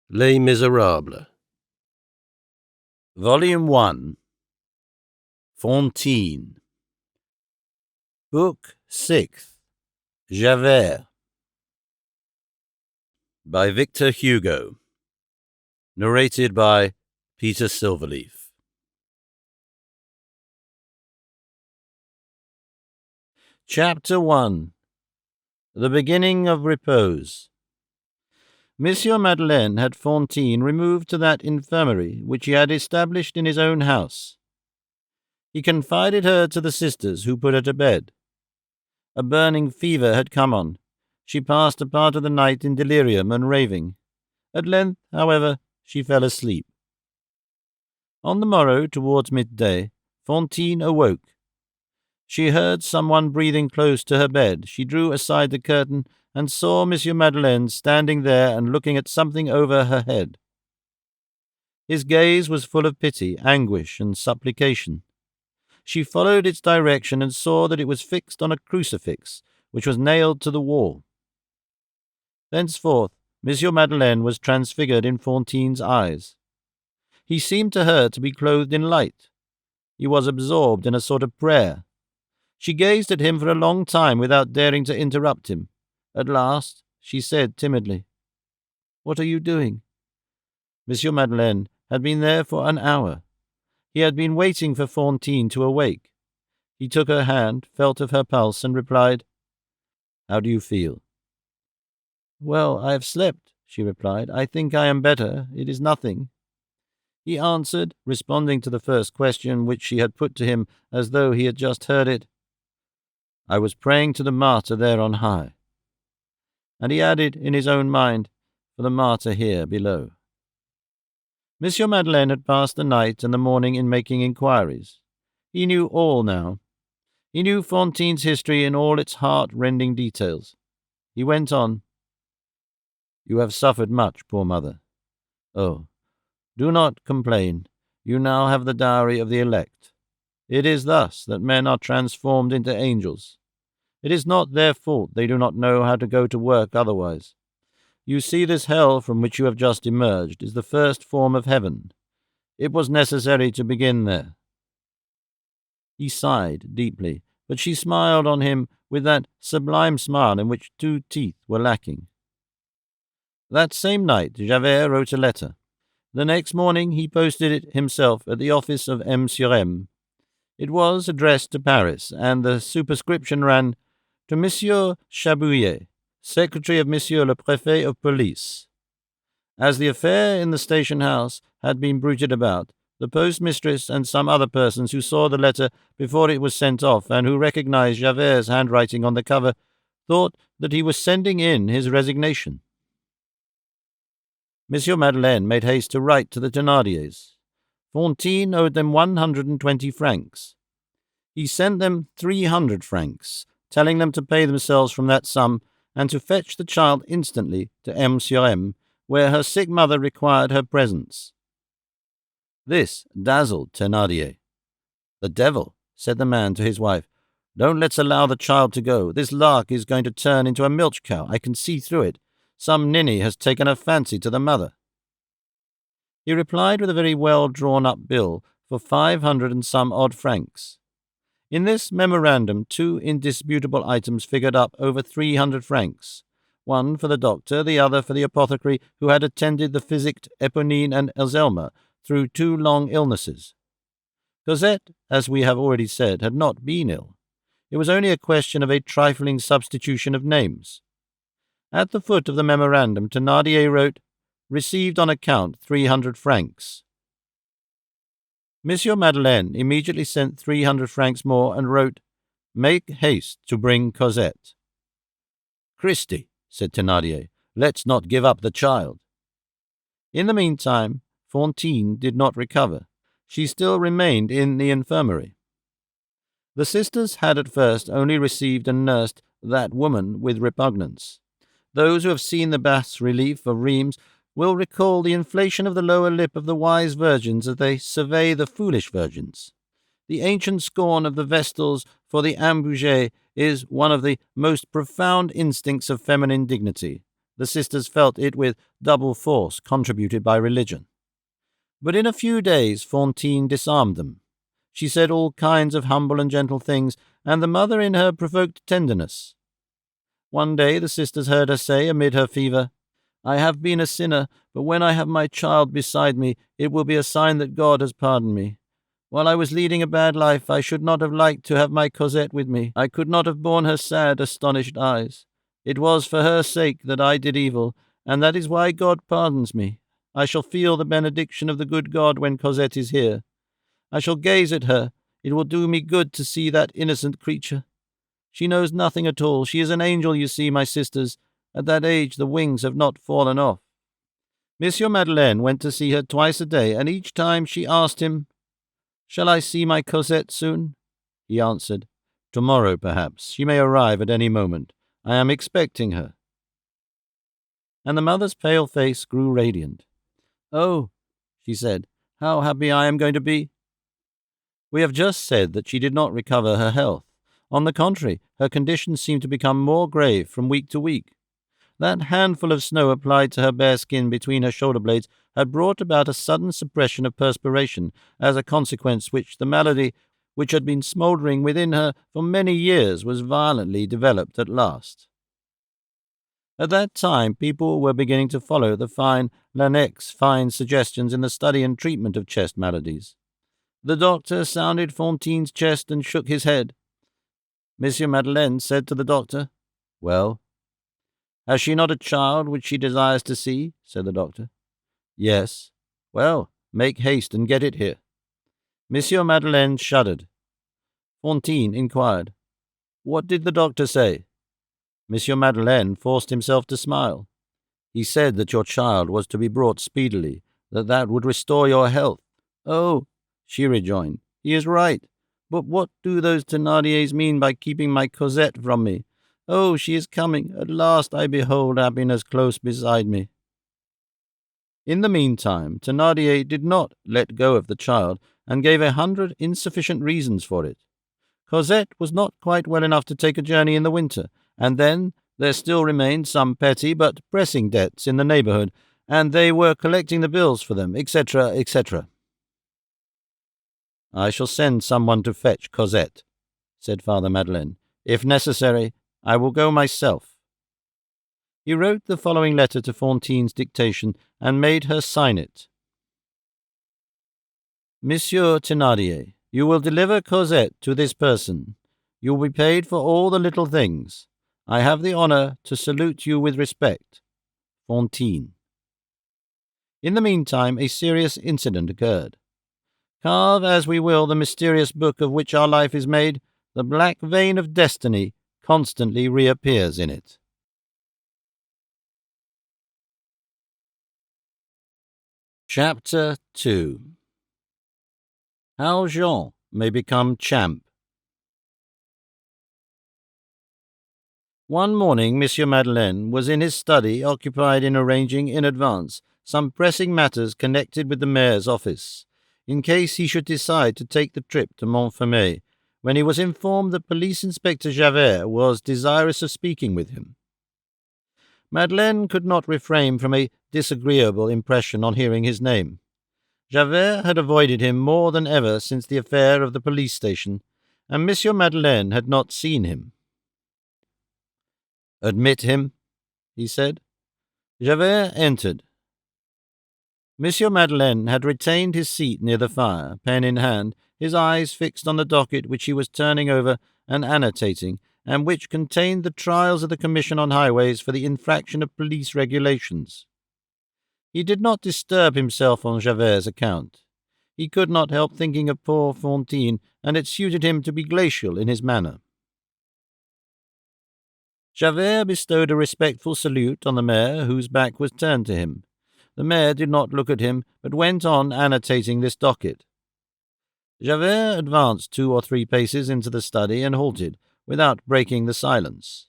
Les Misérables. Volume 1. Fantine. Book 6. Javert. By Victor Hugo. Narrated by Peter Silverleaf. Chapter 1. The Beginning of Repose. Monsieur Madeleine had Fantine removed to that infirmary which he had established in his own house. He confided her to the sisters who put her to bed. A burning fever had come on. She passed a part of the night in delirium and raving. At length, however, she fell asleep. On the morrow, towards midday, Fantine awoke. She heard someone breathing close to her bed. She drew aside the curtain and saw Monsieur Madeleine standing there and looking at something over her head. His gaze was full of pity, anguish, and supplication. She followed its direction and saw that it was fixed on a crucifix, which was nailed to the wall. Thenceforth, Monsieur Madeleine was transfigured in Fantine's eyes. He seemed to her to be clothed in light. He was absorbed in a sort of prayer. She gazed at him for a long time without daring to interrupt him. At last, she said timidly, "What are you doing?" Monsieur Madeleine had been there for an hour. He had been waiting for Fantine to awake. He took her hand, felt of her pulse, and replied, "How do you feel?" "Well, I have slept," she replied. "I think I am better. It is nothing." He answered, responding to the first question which she had put to him as though he had just heard it, "I was praying to the martyr there on high." And he added in his own mind, "For the martyr here below." Monsieur Madeleine had passed the night and the morning in making inquiries. He knew all now. He knew Fantine's history in all its heart-rending details. He went on, "You have suffered much, poor mother. Oh, do not complain. You now have the dowry of the elect. It is thus that men are transformed into angels. It is not their fault they do not know how to go to work otherwise. You see, this hell from which you have just emerged is the first form of heaven. It was necessary to begin there." He sighed deeply, but she smiled on him with that sublime smile in which 2 teeth were lacking. That same night, Javert wrote a letter. The next morning he posted it himself at the office of M. sur M. It was addressed to Paris, and the superscription ran, "To Monsieur Chabouillet, Secretary of Monsieur le Préfet of Police." As the affair in the station house had been bruited about, the postmistress and some other persons who saw the letter before it was sent off and who recognized Javert's handwriting on the cover thought that he was sending in his resignation. Monsieur Madeleine made haste to write to the Thénardiers. Fantine owed them 120 francs. He sent them 300 francs, telling them to pay themselves from that sum and to fetch the child instantly to M. sur M., where her sick mother required her presence. This dazzled Thénardier. "The devil," said the man to his wife. "Don't let's allow the child to go. This lark is going to turn into a milch cow. I can see through it. Some ninny has taken a fancy to the mother." He replied with a very well drawn-up bill for 500 and some odd francs. In this memorandum 2 indisputable items figured up over 300 francs, one for the doctor, the other for the apothecary who had attended the physicked Eponine and Elzelma through 2 long illnesses. Cosette, as we have already said, had not been ill. It was only a question of a trifling substitution of names. At the foot of the memorandum, Thénardier wrote, "Received on account 300 francs. Monsieur Madeleine immediately sent 300 francs more and wrote, "Make haste to bring Cosette." "Christi," said Thénardier, "let's not give up the child." In the meantime, Fantine did not recover. She still remained in the infirmary. The sisters had at first only received and nursed that woman with repugnance. Those who have seen the bas-relief of Rheims will recall the inflation of the lower lip of the wise virgins as they survey the foolish virgins. The ancient scorn of the Vestals for the ambugé is one of the most profound instincts of feminine dignity. The sisters felt it with double force contributed by religion. But in a few days Fantine disarmed them. She said all kinds of humble and gentle things, and the mother in her provoked tenderness. One day the sisters heard her say, amid her fever, "I have been a sinner, but when I have my child beside me, it will be a sign that God has pardoned me. While I was leading a bad life, I should not have liked to have my Cosette with me. I could not have borne her sad, astonished eyes. It was for her sake that I did evil, and that is why God pardons me. I shall feel the benediction of the good God when Cosette is here. I shall gaze at her. It will do me good to see that innocent creature. She knows nothing at all. She is an angel, you see, my sisters. At that age the wings have not fallen off." Monsieur Madeleine went to see her twice a day, and each time she asked him, "Shall I see my Cosette soon?" He answered, "Tomorrow, perhaps. She may arrive at any moment. I am expecting her." And the mother's pale face grew radiant. "Oh," she said, "how happy I am going to be." We have just said that she did not recover her health. On the contrary, her condition seemed to become more grave from week to week. That handful of snow applied to her bare skin between her shoulder blades had brought about a sudden suppression of perspiration, as a consequence which the malady, which had been smouldering within her for many years, was violently developed at last. At that time, people were beginning to follow the fine Laennec's fine suggestions in the study and treatment of chest maladies. The doctor sounded Fantine's chest and shook his head. Monsieur Madeleine said to the doctor, "Well?" "Has she not a child which she desires to see?" said the doctor. "Yes." "Well, make haste and get it here." Monsieur Madeleine shuddered. Fantine inquired, "What did the doctor say?" Monsieur Madeleine forced himself to smile. "He said that your child was to be brought speedily, that would restore your health." "Oh," she rejoined, "he is right. But what do those Thénardiers mean by keeping my Cosette from me? Oh, she is coming. At last I behold happiness close beside me." In the meantime, Thénardier did not let go of the child, and gave 100 insufficient reasons for it. Cosette was not quite well enough to take a journey in the winter, and then there still remained some petty but pressing debts in the neighborhood, and they were collecting the bills for them, etc., etc. "I shall send someone to fetch Cosette," said Father Madeleine. "If necessary, I will go myself." He wrote the following letter to Fantine's dictation, and made her sign it. "Monsieur Thénardier, you will deliver Cosette to this person. You will be paid for all the little things. I have the honor to salute you with respect. Fantine." In the meantime, a serious incident occurred. Carve as we will the mysterious book of which our life is made, the black vein of destiny constantly reappears in it. Chapter 2. How Jean May Become Champ. One morning Monsieur Madeleine was in his study, occupied in arranging in advance some pressing matters connected with the mayor's office, in case he should decide to take the trip to Montfermeil, when he was informed that Police Inspector Javert was desirous of speaking with him. Madeleine could not refrain from a disagreeable impression on hearing his name. Javert had avoided him more than ever since the affair of the police station, and Monsieur Madeleine had not seen him. "Admit him," he said. Javert entered. Monsieur Madeleine had retained his seat near the fire, pen in hand, his eyes fixed on the docket which he was turning over and annotating, and which contained the trials of the Commission on Highways for the infraction of police regulations. He did not disturb himself on Javert's account. He could not help thinking of poor Fantine, and it suited him to be glacial in his manner. Javert bestowed a respectful salute on the mayor, whose back was turned to him. The mayor did not look at him, but went on annotating this docket. Javert advanced 2 or 3 paces into the study and halted, without breaking the silence.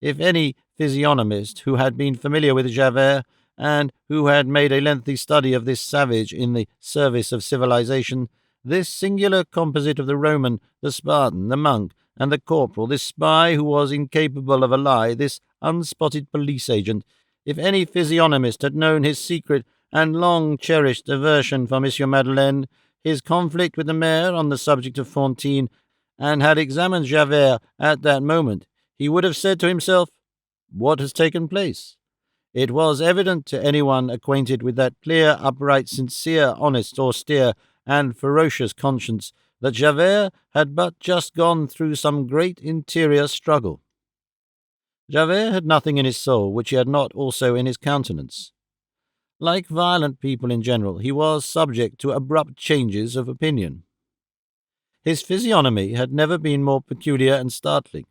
If any physiognomist who had been familiar with Javert, and who had made a lengthy study of this savage in the service of civilization, this singular composite of the Roman, the Spartan, the monk, and the corporal, this spy who was incapable of a lie, this unspotted police agent, if any physiognomist had known his secret and long-cherished aversion for Monsieur Madeleine, his conflict with the mayor on the subject of Fantine, and had examined Javert at that moment, he would have said to himself, "What has taken place?" It was evident to anyone acquainted with that clear, upright, sincere, honest, austere, and ferocious conscience that Javert had but just gone through some great interior struggle. Javert had nothing in his soul which he had not also in his countenance. Like violent people in general, he was subject to abrupt changes of opinion. His physiognomy had never been more peculiar and startling.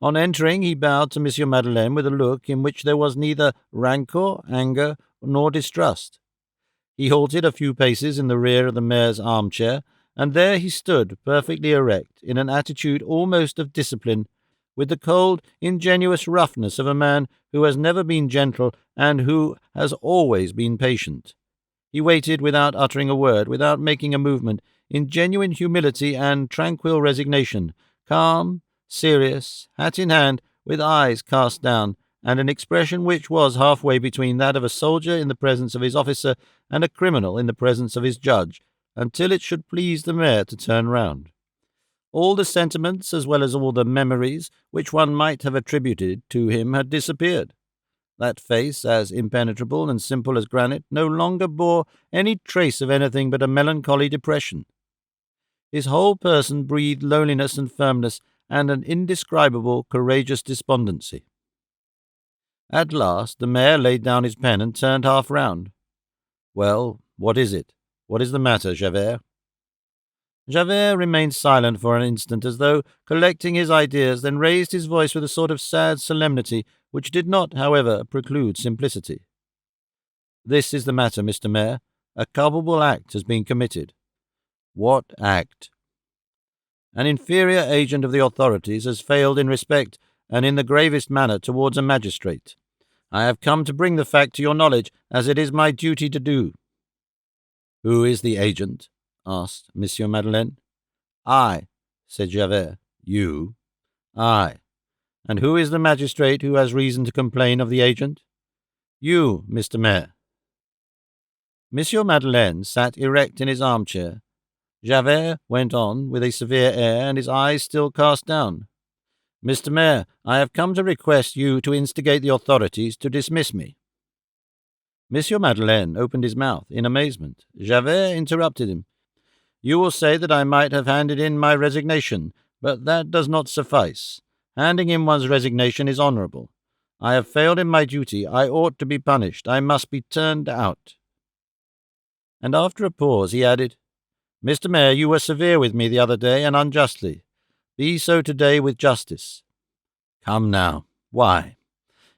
On entering, he bowed to Monsieur Madeleine with a look in which there was neither rancour, anger, nor distrust. He halted a few paces in the rear of the mayor's armchair, and there he stood, perfectly erect, in an attitude almost of discipline, with the cold, ingenuous roughness of a man who has never been gentle and who has always been patient. He waited without uttering a word, without making a movement, in genuine humility and tranquil resignation, calm, serious, hat in hand, with eyes cast down, and an expression which was halfway between that of a soldier in the presence of his officer and a criminal in the presence of his judge, until it should please the mayor to turn round. All the sentiments, as well as all the memories, which one might have attributed to him had disappeared. That face, as impenetrable and simple as granite, no longer bore any trace of anything but a melancholy depression. His whole person breathed loneliness and firmness, and an indescribable, courageous despondency. At last the mayor laid down his pen and turned half round. "Well, what is it? What is the matter, Javert?" Javert remained silent for an instant, as though collecting his ideas, then raised his voice with a sort of sad solemnity, which did not, however, preclude simplicity. "This is the matter, Mr. Mayor. A culpable act has been committed." "What act?" "An inferior agent of the authorities has failed in respect and in the gravest manner towards a magistrate. I have come to bring the fact to your knowledge, as it is my duty to do." "Who is the agent?" asked Monsieur Madeleine. "I," said Javert. "You?" "I." "And who is the magistrate who has reason to complain of the agent?" "You, Mr. Mayor." Monsieur Madeleine sat erect in his armchair. Javert went on with a severe air, and his eyes still cast down. "Mr. Mayor, I have come to request you to instigate the authorities to dismiss me." Monsieur Madeleine opened his mouth in amazement. Javert interrupted him. "You will say that I might have handed in my resignation, but that does not suffice. Handing in one's resignation is honourable. I have failed in my duty. I ought to be punished. I must be turned out." And after a pause he added, "Mr. Mayor, you were severe with me the other day, and unjustly. Be so today with justice." "Come now, why?"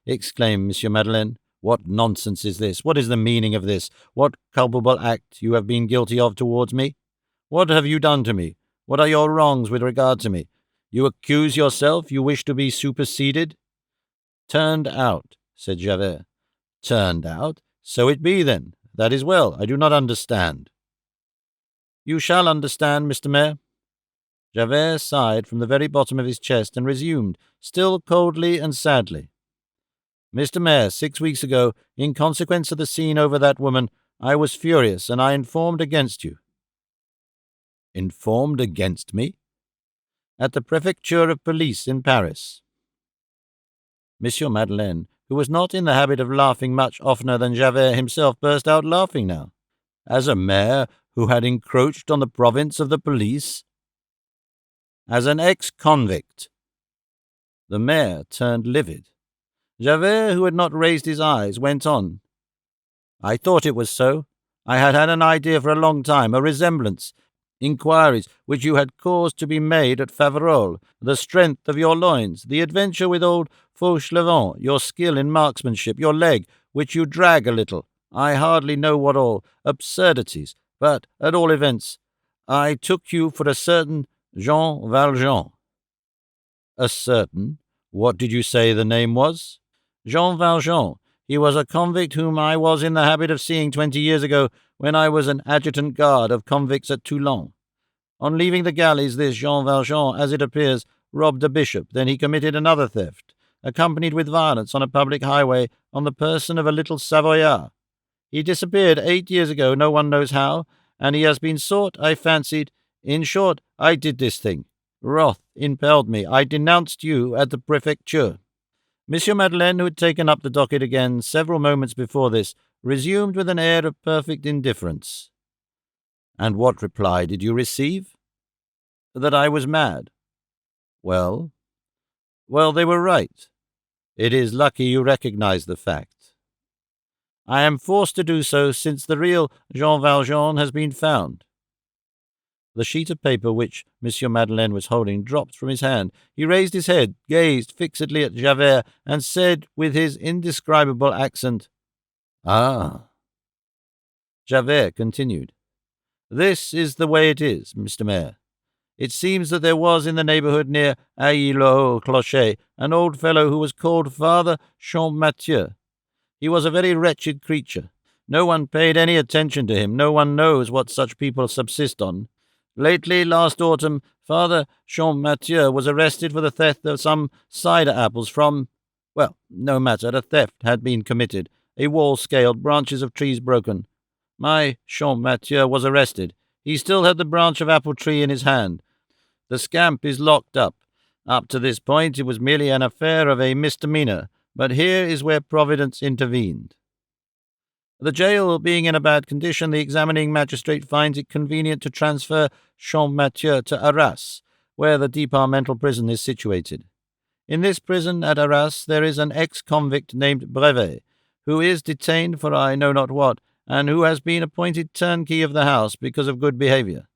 exclaimed Monsieur Madeleine. "What nonsense is this? What is the meaning of this? What culpable act you have been guilty of towards me? What have you done to me? What are your wrongs with regard to me? You accuse yourself, you wish to be superseded?" "Turned out," said Javert. "Turned out? So it be, then. That is well. I do not understand." "You shall understand, Mr. Mayor." Javert sighed from the very bottom of his chest and resumed, still coldly and sadly. "Mr. Mayor, 6 weeks ago, in consequence of the scene over that woman, I was furious, and I informed against you." "Informed against me?" "At the Prefecture of Police in Paris." Monsieur Madeleine, who was not in the habit of laughing much oftener than Javert himself, burst out laughing now. As a mayor who had encroached on the province of the police? As an ex-convict. The mayor turned livid. Javert, who had not raised his eyes, went on. "I thought it was so. I had had an idea for a long time, a resemblance. Inquiries which you had caused to be made at Faverolles, the strength of your loins, the adventure with old Fauchelevent, your skill in marksmanship, your leg, which you drag a little, I hardly know what all, absurdities, but, at all events, I took you for a certain Jean Valjean." "A certain? What did you say the name was?" "Jean Valjean. He was a convict whom I was in the habit of seeing 20 years ago when I was an adjutant guard of convicts at Toulon. On leaving the galleys, this Jean Valjean, as it appears, robbed a bishop. Then he committed another theft, accompanied with violence on a public highway on the person of a little Savoyard. He disappeared 8 years ago, no one knows how, and he has been sought, I fancied. In short, I did this thing. Wrath impelled me. I denounced you at the prefecture." Monsieur Madeleine, who had taken up the docket again several moments before this, resumed with an air of perfect indifference. "And what reply did you receive?" "That I was mad." "Well?" "Well, they were right. It is lucky you recognize the fact. I am forced to do so since the real Jean Valjean has been found." The sheet of paper which Monsieur Madeleine was holding dropped from his hand. He raised his head, gazed fixedly at Javert, and said with his indescribable accent, "Ah." Javert continued, "This is the way it is, Mr. Mayor. It seems that there was in the neighborhood near Ailly-le-Haut-Clocher an old fellow who was called Father Champmathieu. He was a very wretched creature. No one paid any attention to him. No one knows what such people subsist on. Lately, last autumn, Father Champmathieu was arrested for the theft of some cider apples from— well, no matter, a theft had been committed, a wall scaled, branches of trees broken. My Champmathieu was arrested. He still had the branch of apple tree in his hand. The scamp is locked up. Up to this point it was merely an affair of a misdemeanor, but here is where Providence intervened. The jail being in a bad condition, the examining magistrate finds it convenient to transfer Champmathieu to Arras, where the departmental prison is situated. In this prison at Arras there is an ex-convict named Brevet, who is detained for I know not what, and who has been appointed turnkey of the house because of good behavior.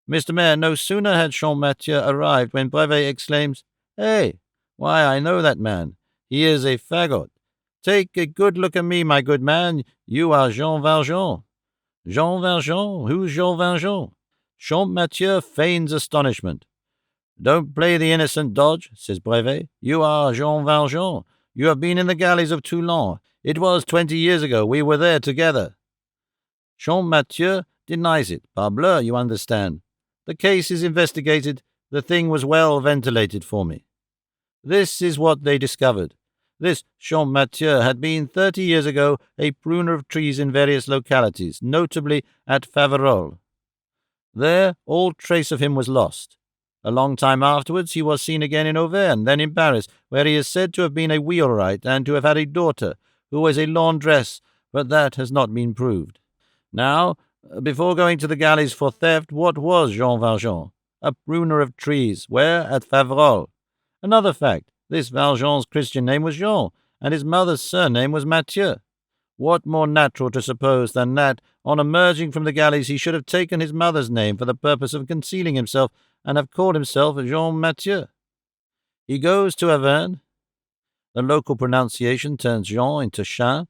Mr. Mayor, no sooner had Champmathieu arrived when Brevet exclaims, "Hey, why, I know that man. He is a fagot. Take a good look at me, my good man. You are Jean Valjean." "Jean Valjean? Who's Jean Valjean?" Champmathieu feigns astonishment. "Don't play the innocent dodge," says Brevet. "You are Jean Valjean. You have been in the galleys of Toulon. It was 20 years ago. We were there together." Champmathieu denies it. Parbleu, you understand. The case is investigated. The thing was well ventilated for me. This is what they discovered. This Champmathieu had been 30 years ago a pruner of trees in various localities, notably at Faverolles. There all trace of him was lost. A long time afterwards he was seen again in Auvergne, then in Paris, where he is said to have been a wheelwright and to have had a daughter, who was a laundress, but that has not been proved. Now, before going to the galleys for theft, what was Jean Valjean? A pruner of trees. Where? At Faverolles. Another fact, this Valjean's Christian name was Jean, and his mother's surname was Mathieu. What more natural to suppose than that, on emerging from the galleys, he should have taken his mother's name for the purpose of concealing himself, and have called himself Jean Mathieu? He goes to Auvergne. The local pronunciation turns Jean into Chin.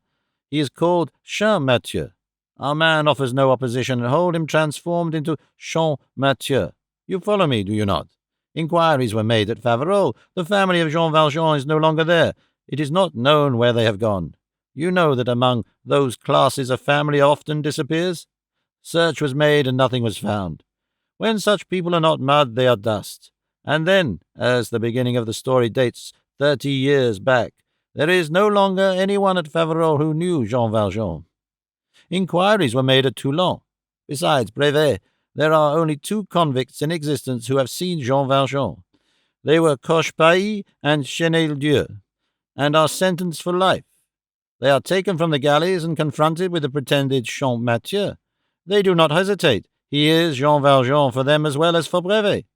He is called Champmathieu. Our man offers no opposition, and hold him transformed into Champmathieu. You follow me, do you not? Inquiries were made at Faverolles. The family of Jean Valjean is no longer there. It is not known where they have gone. You know that among those classes a family often disappears. Search was made and nothing was found. When such people are not mud, they are dust. And then, as the beginning of the story dates 30 years back, there is no longer anyone at Faverolles who knew Jean Valjean. Inquiries were made at Toulon. Besides Brevet, there are only 2 convicts in existence who have seen Jean Valjean. They were Cochepaille and Chenildieu, and are sentenced for life. They are taken from the galleys and confronted with the pretended Champmathieu. They do not hesitate. He is Jean Valjean for them as well as for Brevet.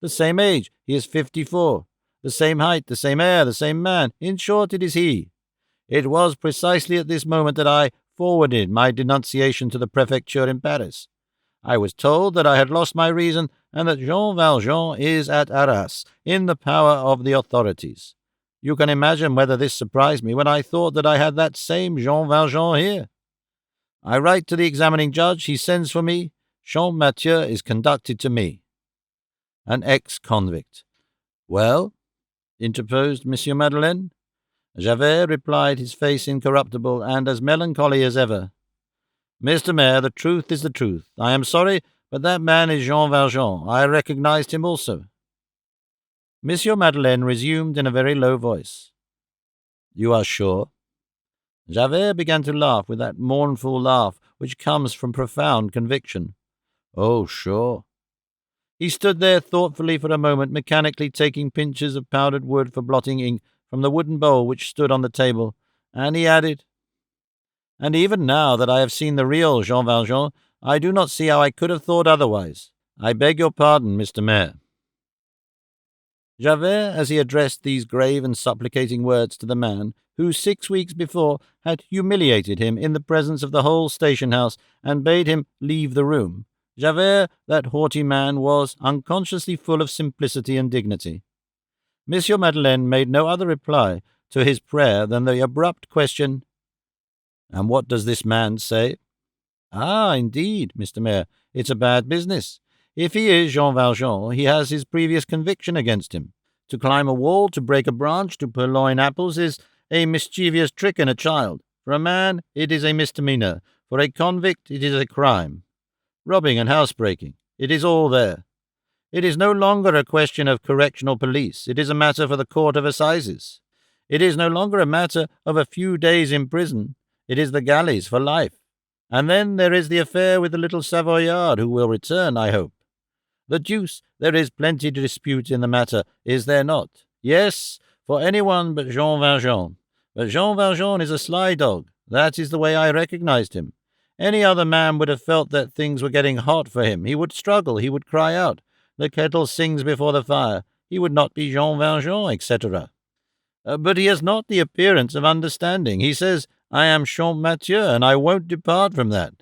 The same age, he is 54. The same height, the same air, the same man. In short, it is he. It was precisely at this moment that I forwarded my denunciation to the prefecture in Paris. I was told that I had lost my reason and that Jean Valjean is at Arras, in the power of the authorities. You can imagine whether this surprised me when I thought that I had that same Jean Valjean here. I write to the examining judge. He sends for me. Champmathieu is conducted to me. An ex-convict. Well? Interposed Monsieur Madeleine. Javert replied, his face incorruptible and as melancholy as ever. Mr. Mayor, the truth is the truth. I am sorry, But that man is Jean Valjean. I recognized him also. Monsieur Madeleine resumed in a very low voice. You are sure? Javert began to laugh with that mournful laugh which comes from profound conviction. Oh, sure. He stood there thoughtfully for a moment, mechanically taking pinches of powdered wood for blotting ink from the wooden bowl which stood on the table, and he added, And even now that I have seen the real Jean Valjean, I do not see how I could have thought otherwise. I beg your pardon, Mr. Mayor. Javert, as he addressed these grave and supplicating words to the man who 6 weeks before had humiliated him in the presence of the whole station-house and bade him leave the room, Javert, that haughty man, was unconsciously full of simplicity and dignity. Monsieur Madeleine made no other reply to his prayer than the abrupt question, And what does this man say? Ah, indeed, Mr. Mayor, it's a bad business. If he is Jean Valjean, he has his previous conviction against him. To climb a wall, to break a branch, to purloin apples is a mischievous trick in a child. For a man, it is a misdemeanor. For a convict, it is a crime. Robbing and housebreaking, it is all there. It is no longer a question of correctional police. It is a matter for the court of assizes. It is no longer a matter of a few days in prison. It is the galleys for life. And then there is the affair with the little Savoyard, who will return, I hope. The deuce, there is plenty to dispute in the matter, is there not? Yes, for anyone but Jean Valjean. But Jean Valjean is a sly dog. That is the way I recognized him. Any other man would have felt that things were getting hot for him. He would struggle. He would cry out. The kettle sings before the fire. He would not be Jean Valjean, etc. But he has not the appearance of understanding. He says, I am Champmathieu, and I won't depart from that.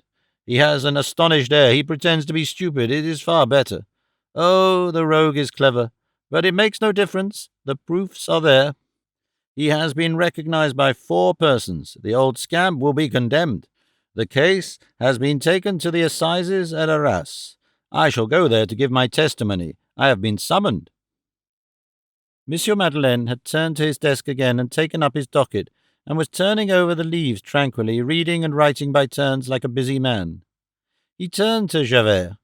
He has an astonished air. He pretends to be stupid. It is far better. Oh, the rogue is clever. But it makes no difference. The proofs are there. He has been recognized by 4 persons. The old scamp will be condemned. The case has been taken to the assizes at Arras. I shall go there to give my testimony. I have been summoned. Monsieur Madeleine had turned to his desk again and taken up his docket, and was turning over the leaves tranquilly, reading and writing by turns like a busy man. He turned to Javert.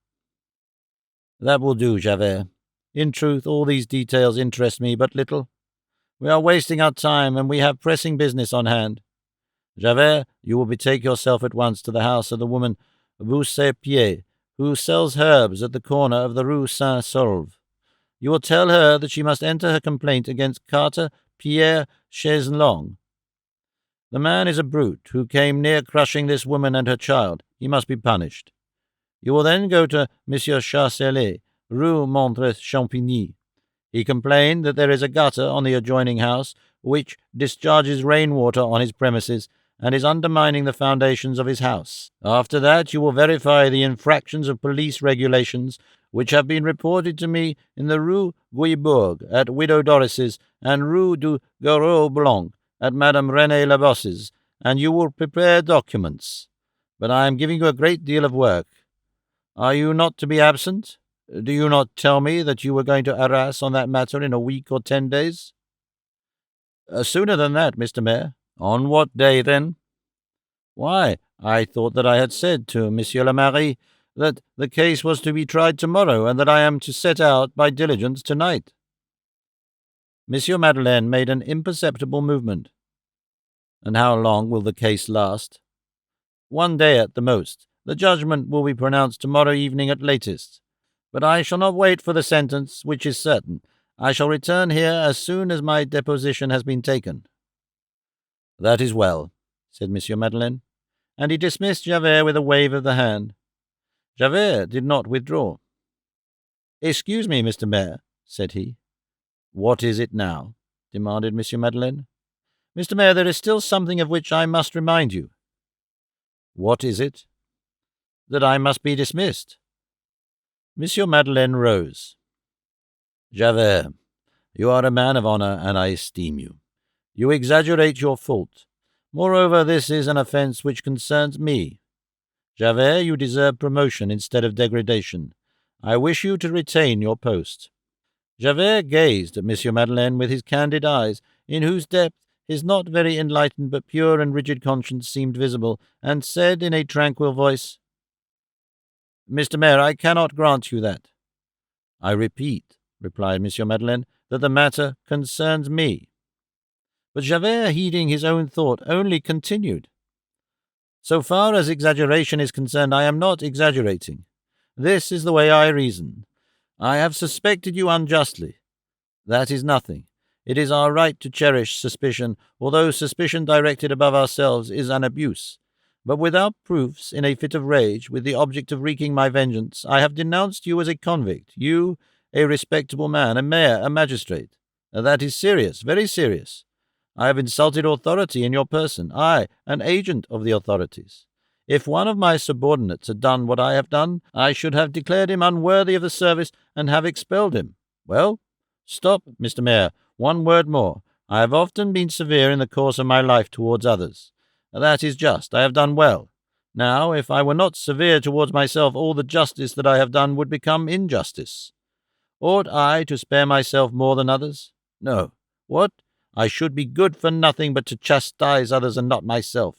That will do, Javert. In truth, all these details interest me but little. We are wasting our time, and we have pressing business on hand. Javert, you will betake yourself at once to the house of the woman Boussepied, who sells herbs at the corner of the Rue Saint-Saulve. You will tell her that she must enter her complaint against Carter Pierre Chaiselong. The man is a brute who came near crushing this woman and her child. He must be punished. You will then go to Monsieur Charcelet, Rue Montre-Champigny. He complained that there is a gutter on the adjoining house which discharges rainwater on his premises and is undermining the foundations of his house. After that, you will verify the infractions of police regulations which have been reported to me in the Rue Guibourg at Widow Doris's and Rue du Garreau Blanc at Madame Renée Labosse's, and you will prepare documents. But I am giving you a great deal of work. Are you not to be absent? Do you not tell me that you were going to Arras on that matter in a week or 10 days? Sooner than that, Mr. Mayor. On what day, then? Why, I thought that I had said to Monsieur le Maire that the case was to be tried tomorrow, and that I am to set out by diligence tonight. Monsieur Madeleine made an imperceptible movement. And how long will the case last? 1 day at the most. The judgment will be pronounced tomorrow evening at latest. But I shall not wait for the sentence, which is certain. I shall return here as soon as my deposition has been taken. That is well, said Monsieur Madeleine, and he dismissed Javert with a wave of the hand. Javert did not withdraw. Excuse me, Mr. Mayor, said he. What is it now? Demanded Monsieur Madeleine. Mr. Mayor, there is still something of which I must remind you. What is it? That I must be dismissed. Monsieur Madeleine rose. Javert, you are a man of honor, and I esteem you. You exaggerate your fault. Moreover, this is an offense which concerns me. Javert, you deserve promotion instead of degradation. I wish you to retain your post. Javert gazed at Monsieur Madeleine with his candid eyes, in whose depth his not very enlightened but pure and rigid conscience seemed visible, and said in a tranquil voice, Mr. Mayor, I cannot grant you that. I repeat, replied Monsieur Madeleine, that the matter concerns me. But Javert, heeding his own thought, only continued. So far as exaggeration is concerned, I am not exaggerating. This is the way I reason. I have suspected you unjustly. That is nothing. It is our right to cherish suspicion, although suspicion directed above ourselves is an abuse. But without proofs, in a fit of rage, with the object of wreaking my vengeance, I have denounced you as a convict, you, a respectable man, a mayor, a magistrate. That is serious, very serious. I have insulted authority in your person, I, an agent of the authorities. If one of my subordinates had done what I have done, I should have declared him unworthy of the service and have expelled him. Well, stop, Mr. Mayor, one word more. I have often been severe in the course of my life towards others. That is just. I have done well. Now, if I were not severe towards myself, all the justice that I have done would become injustice. Ought I to spare myself more than others? No. What? I should be good for nothing but to chastise others and not myself.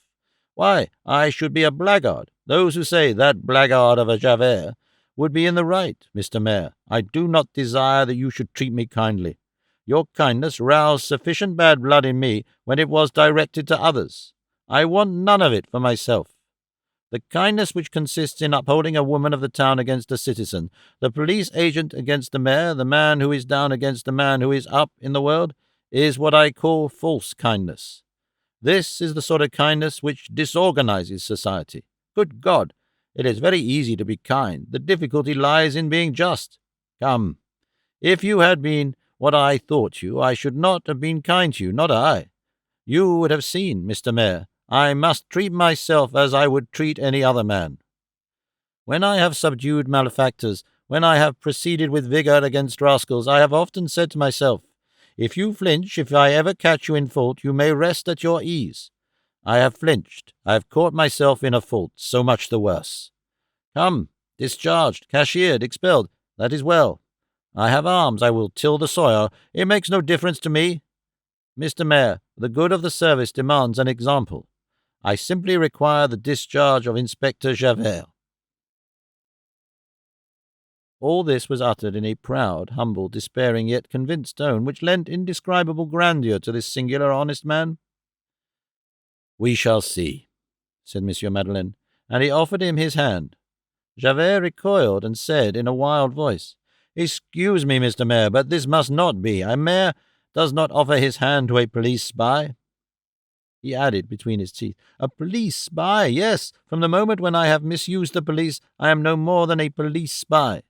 Why, I should be a blackguard. Those who say that blackguard of a Javert would be in the right, Mr. Mayor. I do not desire that you should treat me kindly. Your kindness roused sufficient bad blood in me when it was directed to others. I want none of it for myself. The kindness which consists in upholding a woman of the town against a citizen, the police agent against the mayor, the man who is down against the man who is up in the world, is what I call false kindness. This is the sort of kindness which disorganizes society. Good God! It is very easy to be kind. The difficulty lies in being just. Come, if you had been what I thought you, I should not have been kind to you, not I. You would have seen, Mr. Mayor, I must treat myself as I would treat any other man. When I have subdued malefactors, when I have proceeded with vigor against rascals, I have often said to myself, if you flinch, if I ever catch you in fault, you may rest at your ease. I have flinched. I have caught myself in a fault, so much the worse. Come, discharged, cashiered, expelled, that is well. I have arms, I will till the soil. It makes no difference to me. Mr. Mayor, the good of the service demands an example. I simply require the discharge of Inspector Javert. All this was uttered in a proud, humble, despairing, yet convinced tone, which lent indescribable grandeur to this singular honest man. We shall see, said Monsieur Madeleine, and he offered him his hand. Javert recoiled and said in a wild voice, Excuse me, Mr. Mayor, but this must not be. A mayor does not offer his hand to a police spy. He added between his teeth, A police spy, yes. From the moment when I have misused the police, I am no more than a police spy.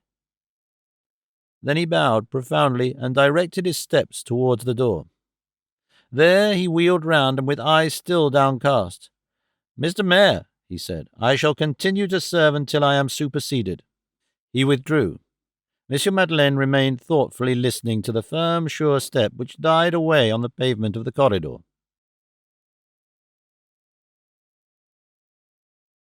Then he bowed profoundly and directed his steps towards the door. There he wheeled round and with eyes still downcast. Mr. Mayor, he said, I shall continue to serve until I am superseded. He withdrew. Monsieur Madeleine remained thoughtfully listening to the firm, sure step which died away on the pavement of the corridor.